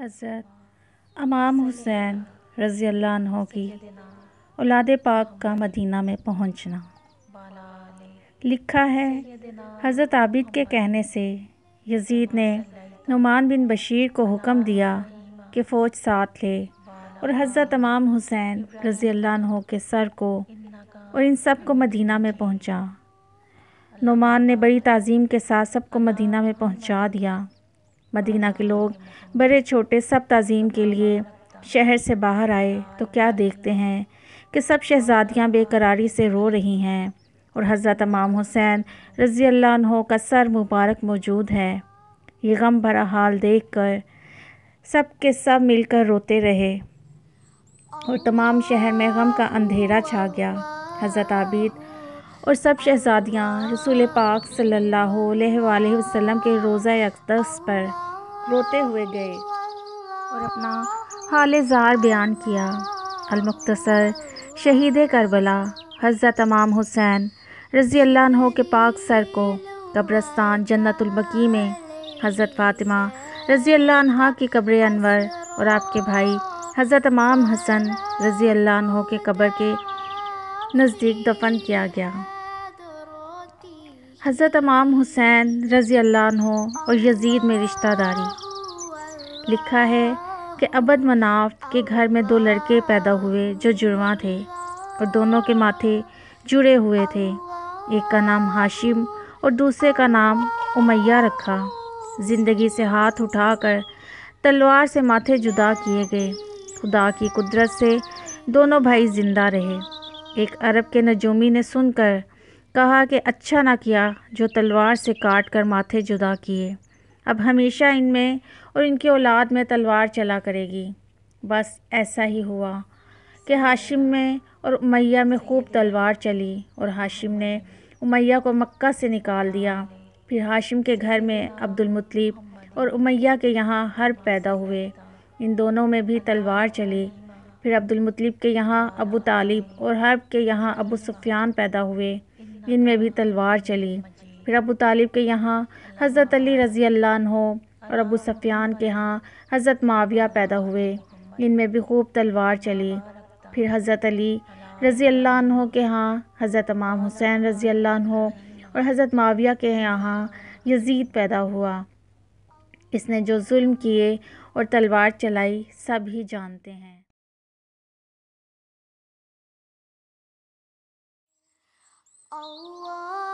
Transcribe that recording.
حضرت امام حسین رضی اللہ عنہ کی اولاد پاک کا مدینہ میں پہنچنا۔ لکھا ہے، حضرت عابد کے کہنے سے یزید نے نعمان بن بشیر کو حکم دیا کہ فوج ساتھ لے اور حضرت امام حسین رضی اللہ عنہ کے سر کو اور ان سب کو مدینہ میں پہنچا۔ نعمان نے بڑی تعظیم کے ساتھ سب کو مدینہ میں پہنچا دیا۔ مدینہ کے لوگ بڑے چھوٹے سب تعظیم کے لیے شہر سے باہر آئے تو کیا دیکھتے ہیں کہ سب شہزادیاں بے قراری سے رو رہی ہیں اور حضرت امام حسین رضی اللہ عنہ کا سر مبارک موجود ہے۔ یہ غم بھرا حال دیکھ کر سب کے سب مل کر روتے رہے اور تمام شہر میں غم کا اندھیرا چھا گیا۔ حضرت عابد اور سب شہزادیاں رسول پاک صلی اللہ علیہ وآلہ وسلم کے روضہ اقدس پر روتے ہوئے گئے اور اپنا حال زار بیان کیا۔ المختصر شہید کربلا حضرت امام حسین رضی اللہ عنہ کے پاک سر کو قبرستان جنت البقیع میں حضرت فاطمہ رضی اللہ عنہا کی قبر انور اور آپ کے بھائی حضرت امام حسن رضی اللہ عنہ کے قبر کے نزدیک دفن کیا گیا۔ حضرت امام حسین رضی اللہ عنہ اور یزید میں رشتہ داری۔ لکھا ہے کہ عبد مناف کے گھر میں دو لڑکے پیدا ہوئے جو جڑواں تھے اور دونوں کے ماتھے جڑے ہوئے تھے۔ ایک کا نام ہاشم اور دوسرے کا نام امیہ رکھا۔ زندگی سے ہاتھ اٹھا کر تلوار سے ماتھے جدا کیے گئے۔ خدا کی قدرت سے دونوں بھائی زندہ رہے۔ ایک عرب کے نجومی نے سن کر کہا کہ اچھا نہ کیا جو تلوار سے کاٹ کر ماتھے جدا کیے، اب ہمیشہ ان میں اور ان کی اولاد میں تلوار چلا کرے گی۔ بس ایسا ہی ہوا کہ ہاشم میں اور امیہ میں خوب تلوار چلی اور ہاشم نے امیہ کو مکہ سے نکال دیا۔ پھر ہاشم کے گھر میں عبد المطلب اور امیہ کے یہاں حرب پیدا ہوئے، ان دونوں میں بھی تلوار چلی۔ پھر عبد المطلب کے یہاں ابو طالب اور حرب کے یہاں ابو سفیان پیدا ہوئے، ان میں بھی تلوار چلی۔ پھر ابو طالب کے یہاں حضرت علی رضی اللہ عنہ اور ابو سفیان کے یہاں حضرت معاویہ پیدا ہوئے، ان میں بھی خوب تلوار چلی۔ پھر حضرت علی رضی اللہ عنہ کے یہاں حضرت امام حسین رضی اللہ عنہ اور حضرت معاویہ کے یہاں یزید پیدا ہوا۔ اس نے جو ظلم کیے اور تلوار چلائی سب ہی جانتے ہیں۔ اللہ